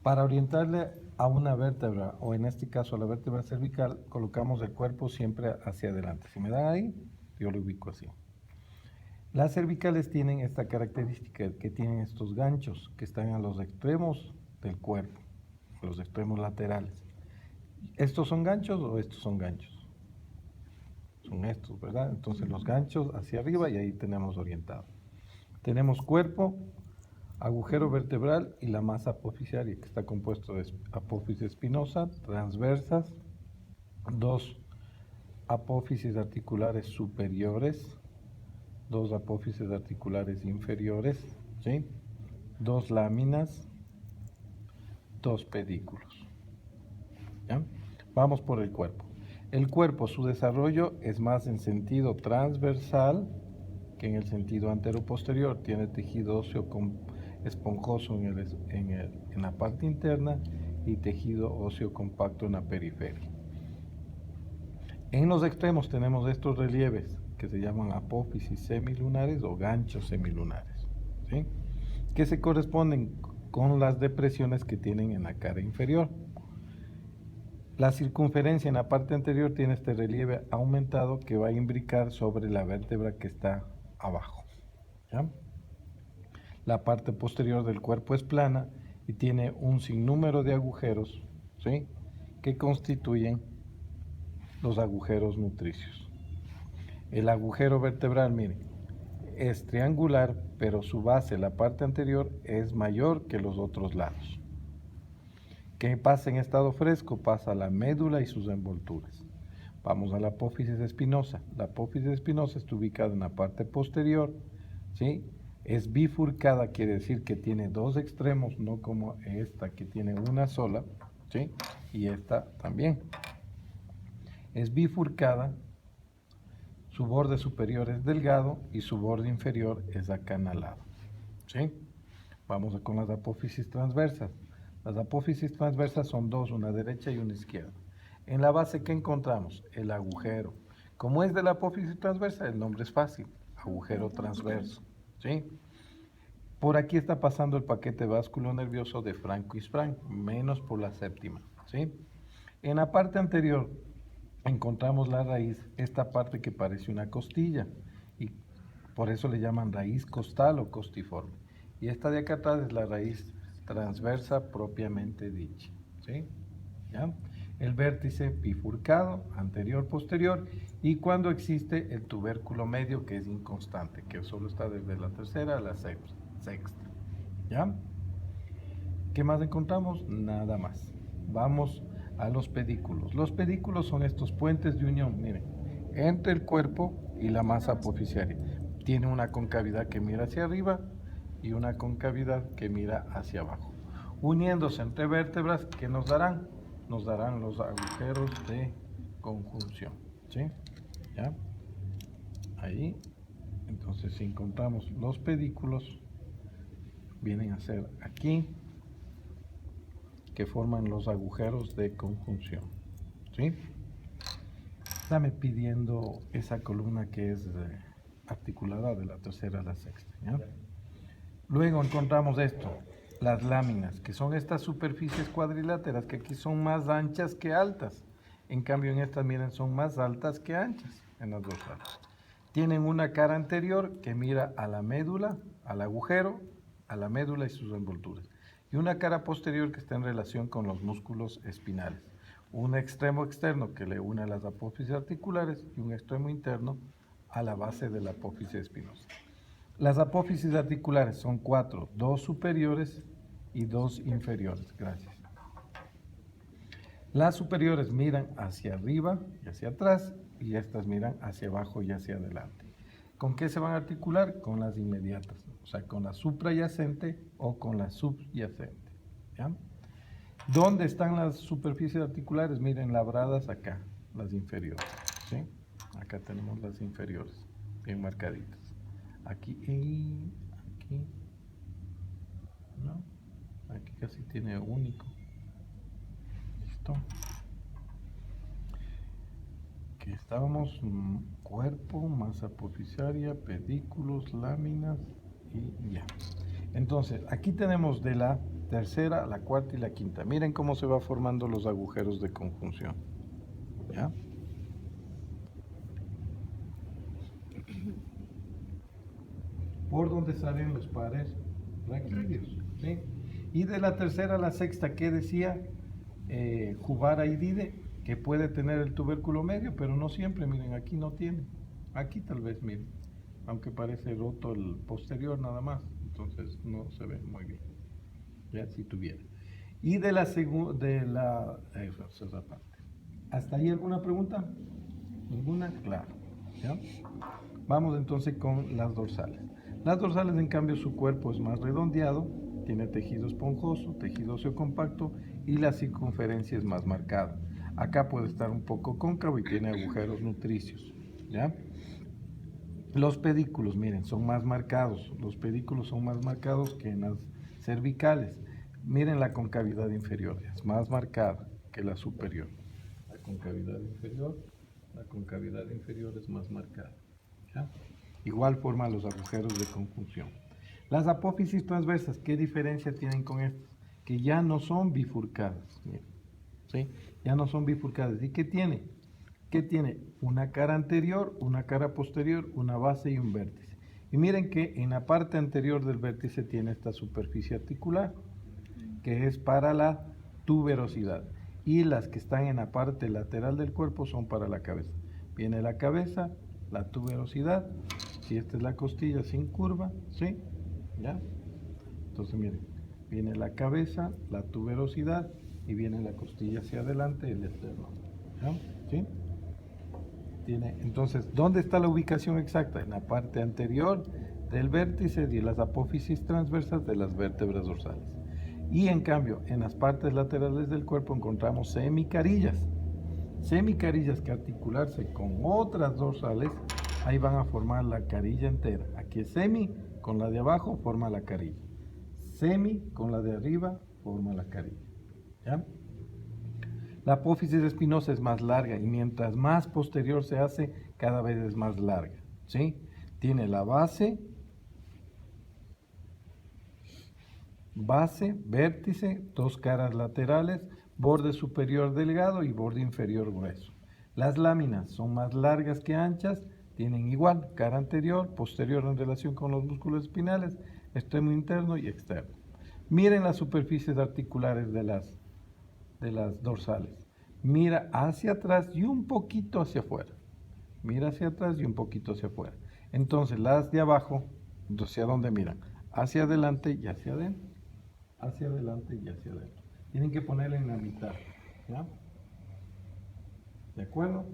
Para orientarle a una vértebra, o en este caso a la vértebra cervical, colocamos el cuerpo siempre hacia adelante. Si me dan ahí, yo lo ubico así. Las cervicales tienen esta característica, que tienen estos ganchos que están a los extremos del cuerpo, los extremos laterales. ¿Estos son ganchos o estos son ganchos? Son estos, ¿verdad? Entonces los ganchos hacia arriba y ahí tenemos orientado. Tenemos cuerpo, agujero vertebral y la masa apofisaria, que está compuesto de apófisis espinosa, transversas, dos apófisis articulares superiores, dos apófisis articulares inferiores, ¿sí? Dos láminas, dos pedículos. ¿Ya? Vamos por el cuerpo. El cuerpo, su desarrollo es más en sentido transversal que en el sentido anteroposterior. Tiene tejido óseo esponjoso en la parte interna y tejido óseo compacto en la periferia. En los extremos tenemos estos relieves que se llaman apófisis semilunares o ganchos semilunares, ¿sí? Que se corresponden con las depresiones que tienen en la cara inferior. La circunferencia en la parte anterior tiene este relieve aumentado que va a imbricar sobre la vértebra que está abajo, ¿ya? La parte posterior del cuerpo es plana y tiene un sinnúmero de agujeros, ¿sí? Que constituyen los agujeros nutricios. El agujero vertebral, miren, es triangular, pero su base, la parte anterior, es mayor que los otros lados. ¿Qué pasa en estado fresco? Pasa a la médula y sus envolturas. Vamos a la apófisis espinosa. La apófisis espinosa está ubicada en la parte posterior, ¿sí? Es bifurcada, quiere decir que tiene dos extremos, no como esta que tiene una sola, ¿sí? Y esta también. Es bifurcada, su borde superior es delgado y su borde inferior es acanalado, ¿sí? Vamos con las apófisis transversas. Las apófisis transversas son dos, una derecha y una izquierda. En la base, ¿qué encontramos? El agujero. Como es de la apófisis transversa, el nombre es fácil, agujero transverso, ¿sí? Por aquí está pasando el paquete vasculo nervioso de Franco y Sprang, menos por la séptima, ¿sí? En la parte anterior encontramos la raíz, esta parte que parece una costilla, y por eso le llaman raíz costal o costiforme. Y esta de acá atrás es la raíz transversa propiamente dicha, ¿sí? ¿Ya? El vértice bifurcado, anterior-posterior, y cuando existe el tubérculo medio, que es inconstante, que solo está desde la tercera a la sexta, ¿ya? ¿Qué más encontramos? Nada más. Vamos a los pedículos. Los pedículos son estos puentes de unión, miren, entre el cuerpo y la masa apofisaria. Tiene una concavidad que mira hacia arriba y una concavidad que mira hacia abajo. Uniéndose entre vértebras, ¿qué nos darán? Nos darán los agujeros de conjunción, ¿sí? ¿Ya? Ahí, entonces si encontramos los pedículos, vienen a ser aquí, que forman los agujeros de conjunción, ¿sí? Dame pidiendo esa columna que es articulada de la tercera a la sexta, ¿ya? Luego encontramos esto, las láminas, que son estas superficies cuadriláteras que aquí son más anchas que altas. En cambio en estas, miren, son más altas que anchas en las dos lados. Tienen una cara anterior que mira a la médula, al agujero, a la médula y sus envolturas. Y una cara posterior que está en relación con los músculos espinales. Un extremo externo que le une a las apófisis articulares y un extremo interno a la base de la apófisis espinosa. Las apófisis articulares son 4, 2 superiores y 2 inferiores. Gracias. Las superiores miran hacia arriba y hacia atrás y estas miran hacia abajo y hacia adelante. ¿Con qué se van a articular? Con las inmediatas, o sea, con la suprayacente o con la subyacente, ¿ya? ¿Dónde están las superficies articulares? Miren, labradas acá, las inferiores, ¿sí? Acá tenemos las inferiores, bien marcaditas. Aquí y aquí, ¿no? Aquí casi tiene único. Listo. Aquí estábamos, cuerpo, masa apofisaria, pedículos, láminas y ya. Entonces, aquí tenemos de la tercera, la cuarta y la quinta. Miren cómo se va formando los agujeros de conjunción. ¿Ya? Por donde salen los pares raquídeos. ¿Sí? Y de la tercera a la sexta, ¿qué decía? Juvara Idide, que puede tener el tubérculo medio, pero no siempre. Miren, aquí no tiene. Aquí tal vez, miren, aunque parece roto el posterior nada más, entonces no se ve muy bien. Ya si tuviera. Y de la segunda, esa es la parte. ¿Hasta ahí alguna pregunta? ¿Ninguna? Claro. ¿Ya? Vamos entonces con las dorsales. Las dorsales, en cambio, su cuerpo es más redondeado, tiene tejido esponjoso, tejido óseo compacto y la circunferencia es más marcada. Acá puede estar un poco cóncavo y tiene agujeros nutricios. ¿Ya? Los pedículos, miren, son más marcados. Los pedículos son más marcados que en las cervicales. Miren la concavidad inferior, es más marcada que la superior. La concavidad inferior es más marcada. ¿Ya? Igual forma los agujeros de conjunción. Las apófisis transversas, ¿qué diferencia tienen con estas? Que ya no son bifurcadas. Miren, ¿sí? Ya no son bifurcadas. ¿Y qué tiene? ¿Qué tiene? Una cara anterior, una cara posterior, una base y un vértice. Y miren que en la parte anterior del vértice tiene esta superficie articular, que es para la tuberosidad. Y las que están en la parte lateral del cuerpo son para la cabeza. Viene la cabeza, la tuberosidad. Si esta es la costilla sin curva, ¿sí? ¿Ya? Entonces miren, viene la cabeza, la tuberosidad y viene la costilla hacia adelante, el esternón. ¿Ya? ¿Sí? Entonces, ¿dónde está la ubicación exacta? En la parte anterior del vértice de las apófisis transversas de las vértebras dorsales. Y en cambio, en las partes laterales del cuerpo encontramos semicarillas. Semicarillas que articularse con otras dorsales, ahí van a formar la carilla entera. Aquí es semi, con la de abajo forma la carilla. Semi, con la de arriba, forma la carilla. ¿Ya? La apófisis espinosa es más larga y mientras más posterior se hace, cada vez es más larga. ¿Sí? Tiene la base, vértice, dos caras laterales, borde superior delgado y borde inferior grueso. Las láminas son más largas que anchas, tienen igual cara anterior, posterior en relación con los músculos espinales, extremo interno y externo. Miren las superficies articulares de las dorsales. Mira hacia atrás y un poquito hacia afuera. Mira hacia atrás y un poquito hacia afuera. Entonces las de abajo, ¿hacia dónde miran? Hacia adelante y hacia adentro. Hacia adelante y hacia adentro. Tienen que ponerla en la mitad. ¿Ya? ¿De acuerdo?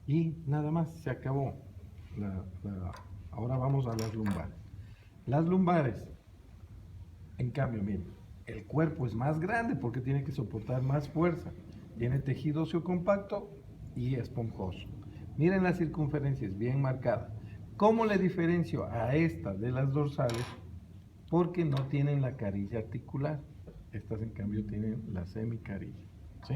Y nada más, se acabó. Ahora vamos a las lumbares. Las lumbares, en cambio, miren, el cuerpo es más grande porque tiene que soportar más fuerza. Tiene tejido óseo compacto y esponjoso. Miren la circunferencia, es bien marcada. ¿Cómo le diferencio a esta de las dorsales? Porque no tienen la carilla articular. Estas, en cambio, tienen la semicarilla. ¿Sí?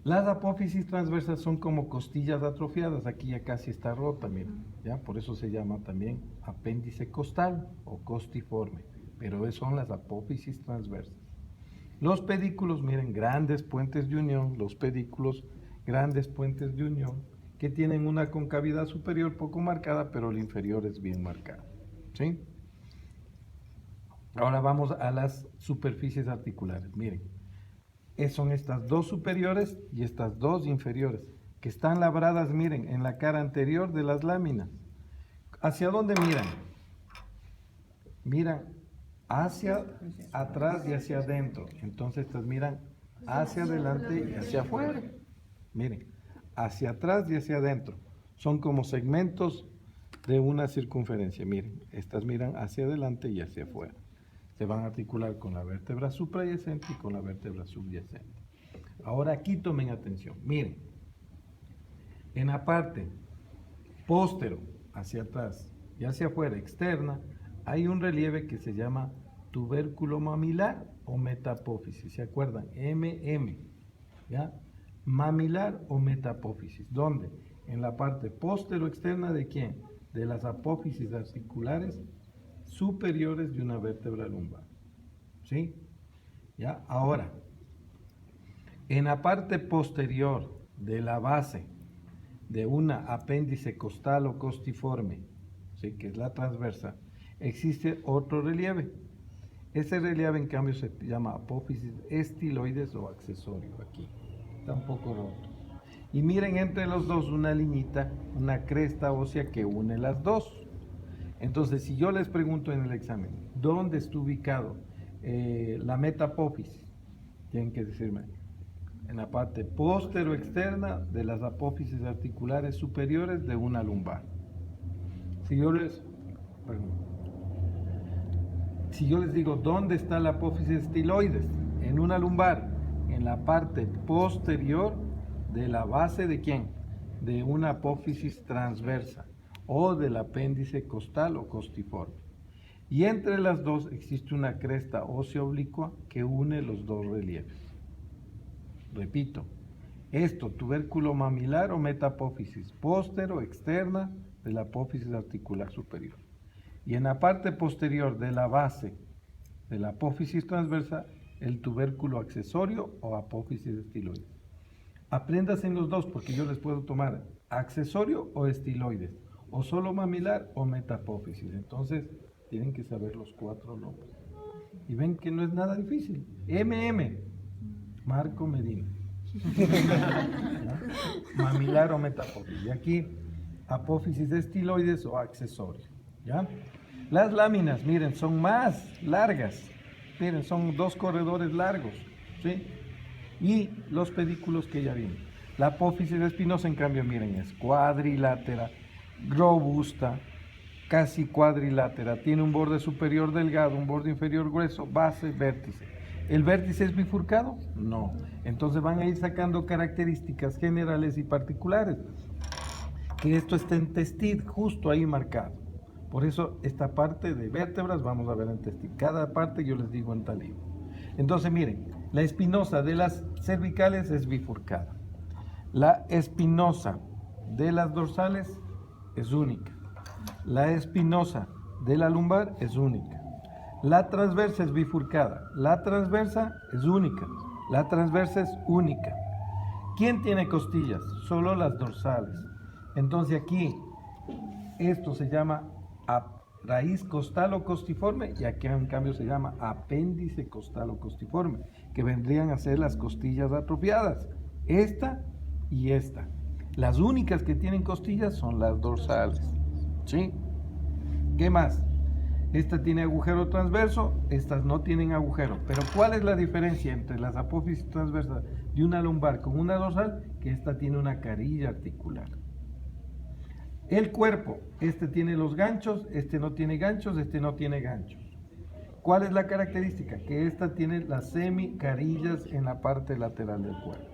Las apófisis transversas son como costillas atrofiadas. Aquí ya casi está rota, miren. ¿Ya? Por eso se llama también apéndice costal o costiforme. Pero son las apófisis transversas. Los pedículos, miren, grandes puentes de unión. Los pedículos, grandes puentes de unión, que tienen una concavidad superior poco marcada, pero la inferior es bien marcada. ¿Sí? Ahora vamos a las superficies articulares. Miren, son estas dos superiores y estas dos inferiores, que están labradas, miren, en la cara anterior de las láminas. ¿Hacia dónde miran? Miran hacia atrás y hacia adentro. Entonces estas miran hacia adelante y hacia afuera. Miren, hacia atrás y hacia adentro. Son como segmentos de una circunferencia. Miren, estas miran hacia adelante y hacia afuera. Se van a articular con la vértebra suprayacente y con la vértebra subyacente. Ahora aquí tomen atención. Miren, en la parte póstero, hacia atrás y hacia afuera, externa, hay un relieve que se llama tubérculo mamilar o metapófisis. ¿Se acuerdan? MM. ¿Ya? Mamilar o metapófisis. ¿Dónde? En la parte póstero externa de ¿quién? De las apófisis articulares superiores de una vértebra lumbar. ¿Sí? ¿Ya? Ahora, en la parte posterior de la base de una apéndice costal o costiforme, ¿sí?, que es la transversa, existe otro relieve. Ese relieve, en cambio, se llama apófisis estiloides o accesorio. Aquí está un poco roto. Y miren entre los dos una liñita, una cresta ósea que une las dos. Entonces, si yo les pregunto en el examen, ¿dónde está ubicado la metapófisis? Tienen que decirme, en la parte postero externa de las apófisis articulares superiores de una lumbar. Si yo les digo, ¿dónde está la apófisis estiloides? En una lumbar, en la parte posterior de la base ¿de quién? De una apófisis transversa o del apéndice costal o costiforme. Y entre las dos existe una cresta ósea oblicua que une los dos relieves. Repito, esto, tubérculo mamilar o metapófisis, póstero, externa de la apófisis articular superior. Y en la parte posterior de la base de la apófisis transversa, el tubérculo accesorio o apófisis estiloides. Aprendas en los dos porque yo les puedo tomar accesorio o estiloides, o solo mamilar o metapófisis. Entonces, tienen que saber los 4 nombres. Y ven que no es nada difícil. Marco Medina. Mamilar o metapófisis. Y aquí, apófisis estiloides o accesorio. ¿Ya? Las láminas, miren, son más largas. Miren, son 2 corredores largos. ¿Sí? Y los pedículos que ya vimos. La apófisis espinosa, en cambio, miren, es cuadrilátera, robusta, casi cuadrilátera. Tiene un borde superior delgado, un borde inferior grueso, base, vértice. ¿El vértice es bifurcado? No. Entonces van a ir sacando características generales y particulares. Que esto está en testit, justo ahí marcado. Por eso esta parte de vértebras vamos a ver en testit. Cada parte yo les digo en tal libro. Entonces miren, la espinosa de las cervicales es bifurcada. La espinosa de las dorsales es única. La espinosa de la lumbar es única. La transversa es bifurcada. La transversa es única. La transversa es única. ¿Quién tiene costillas? Solo las dorsales. Entonces aquí, esto se llama raíz costal o costiforme y aquí en cambio se llama apéndice costal o costiforme, que vendrían a ser las costillas atrofiadas. Esta y esta. Las únicas que tienen costillas son las dorsales. ¿Sí? ¿Qué más? Esta tiene agujero transverso, estas no tienen agujero. Pero ¿cuál es la diferencia entre las apófisis transversas de una lumbar con una dorsal? Que esta tiene una carilla articular. El cuerpo, este tiene los ganchos, este no tiene ganchos, este no tiene ganchos. ¿Cuál es la característica? Que esta tiene las semicarillas en la parte lateral del cuerpo.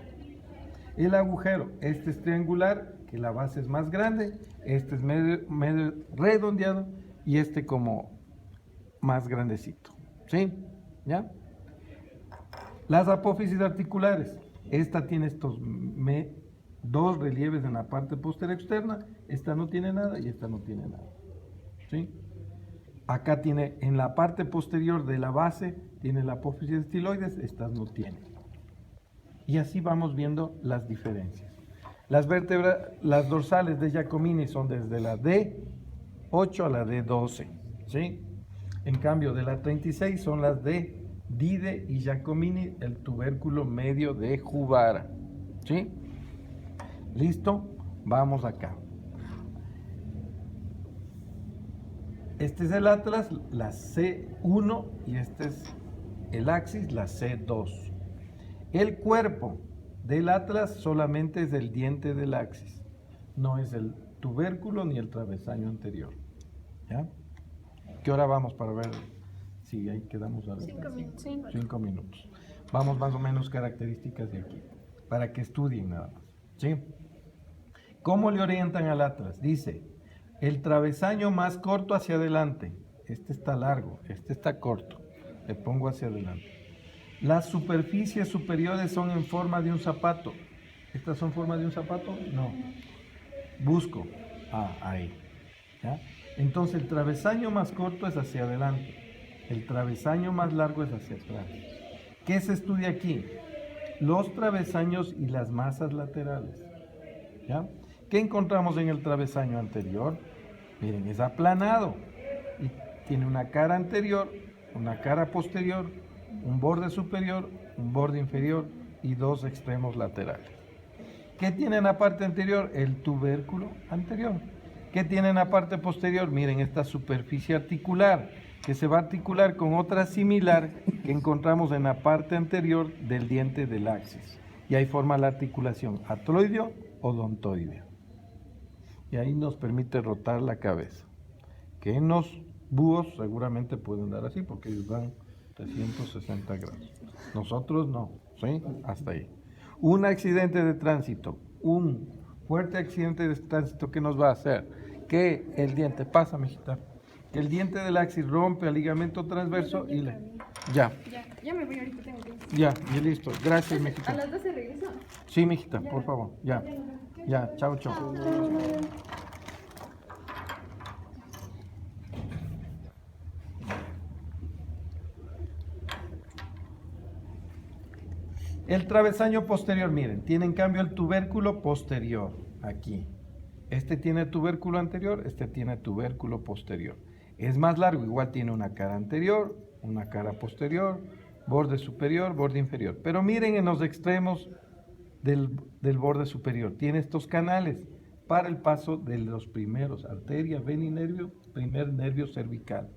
El agujero, este es triangular, que la base es más grande, este es medio redondeado y este como más grandecito. ¿Sí? ¿Ya? Las apófisis articulares, esta tiene estos 2 relieves en la parte posterior externa, esta no tiene nada y esta no tiene nada. ¿Sí? Acá tiene, en la parte posterior de la base, tiene la apófisis estiloides, estas no tienen. Y así vamos viendo las diferencias. Las vértebras, las dorsales de Giacomini son desde la D8 a la D12, ¿sí? En cambio, de la 36 son las de Dide y Giacomini, el tubérculo medio de Juvara, ¿sí? ¿Listo? Vamos acá. Este es el atlas, la C1, y este es el axis, la C2. El cuerpo del atlas solamente es el diente del axis, no es el tubérculo ni el travesaño anterior. ¿Ya? ¿Qué hora vamos para ver si ahí quedamos? 5 minutos. 5 minutos. Vamos más o menos características de aquí, para que estudien nada más. ¿Sí? ¿Cómo le orientan al atlas? Dice, el travesaño más corto hacia adelante. Este está largo, este está corto. Le pongo hacia adelante. Las superficies superiores son en forma de un zapato. ¿Estas son forma de un zapato? No. Busco. Ahí. ¿Ya? Entonces el travesaño más corto es hacia adelante, el travesaño más largo es hacia atrás. ¿Qué se estudia aquí? Los travesaños y las masas laterales. ¿Ya? ¿Qué encontramos en el travesaño anterior? Miren, es aplanado y tiene una cara anterior, una cara posterior, un borde superior, un borde inferior y dos extremos laterales. ¿Qué tiene en la parte anterior? El tubérculo anterior. ¿Qué tiene en la parte posterior? Miren, esta superficie articular, que se va a articular con otra similar que encontramos en la parte anterior del diente del axis. Y ahí forma la articulación atroideo-odontoideo. Y ahí nos permite rotar la cabeza. Que en los búhos seguramente pueden dar así, porque ellos dan 360 grados. Nosotros no, ¿sí? Hasta ahí. Un accidente de tránsito, un fuerte accidente de tránsito, ¿qué nos va a hacer? Que el diente, pasa, mijita, que el diente del axis rompe el ligamento transverso y le... Ya me voy ahorita, tengo que ir. Ya, y listo. Gracias, mijita. ¿A las 12 regreso? Sí, mijita, por favor. Ya. Ya, chao, chao. El travesaño posterior, miren, tiene en cambio el tubérculo posterior, aquí. Este tiene tubérculo anterior, este tiene tubérculo posterior. Es más largo, igual tiene una cara anterior, una cara posterior, borde superior, borde inferior. Pero miren en los extremos del borde superior, tiene estos canales para el paso de los primeros, arteria, vena y nervio, primer nervio cervical.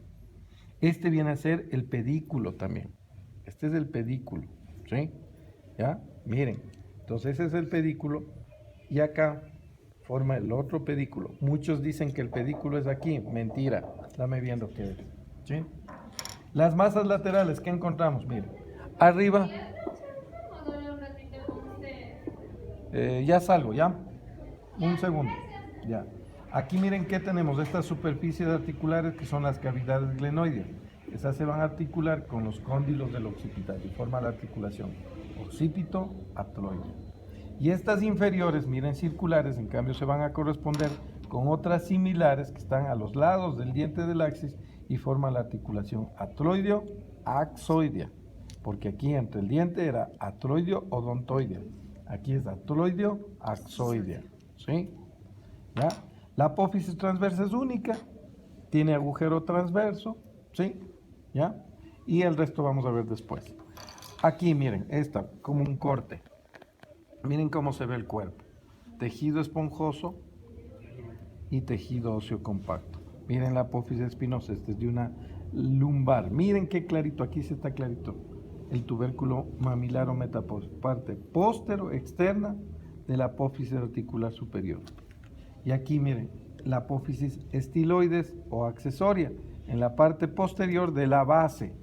Este viene a ser el pedículo también. Este es el pedículo, ¿sí? ¿Ya? Miren, entonces ese es el pedículo y acá forma el otro pedículo. Muchos dicen que el pedículo es aquí, mentira, dame viendo qué es, ¿sí? Las masas laterales, ¿qué encontramos? Miren, arriba, ya salgo, ¿ya? Un segundo, ya. Aquí miren qué tenemos, estas superficies articulares que son las cavidades glenoideas. Esas se van a articular con los cóndilos del occipitario y forma la articulación occipito-atroideo. Y estas inferiores, miren, circulares, en cambio se van a corresponder con otras similares que están a los lados del diente del axis y forman la articulación atroideo-axoidea. Porque aquí entre el diente era atroideo-odontoidea. Aquí es atroideo-axoidea. ¿Sí? ¿Ya? La apófisis transversa es única, tiene agujero transverso, ¿sí? ¿Ya? Y el resto vamos a ver después. Aquí, miren, esta, como un corte. Miren cómo se ve el cuerpo. Tejido esponjoso y tejido óseo compacto. Miren la apófisis espinosa, este es de una lumbar. Miren qué clarito, aquí sí está clarito. El tubérculo mamilar o metapófisis, parte póstero externa de la apófisis articular superior. Y aquí miren, la apófisis estiloides o accesoria, en la parte posterior de la base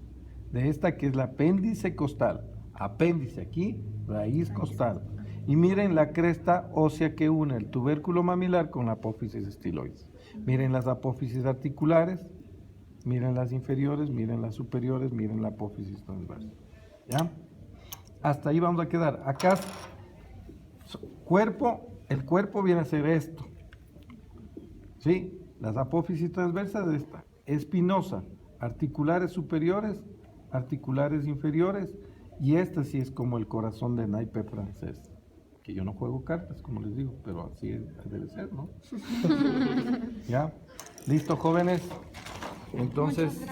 de esta que es la apéndice costal. Apéndice aquí, raíz costal. Y miren la cresta ósea que une el tubérculo mamilar con la apófisis estiloides. Miren las apófisis articulares, miren las inferiores, miren las superiores, miren la apófisis transversa. ¿Ya? Hasta ahí vamos a quedar. Acá, el cuerpo viene a ser esto. ¿Sí? Las apófisis transversas de esta. Espinosa, articulares superiores, articulares inferiores, y esta sí es como el corazón de naipe francés. Que yo no juego cartas, como les digo, pero así debe ser, ¿no? ¿Ya? ¿Listo, jóvenes? Entonces...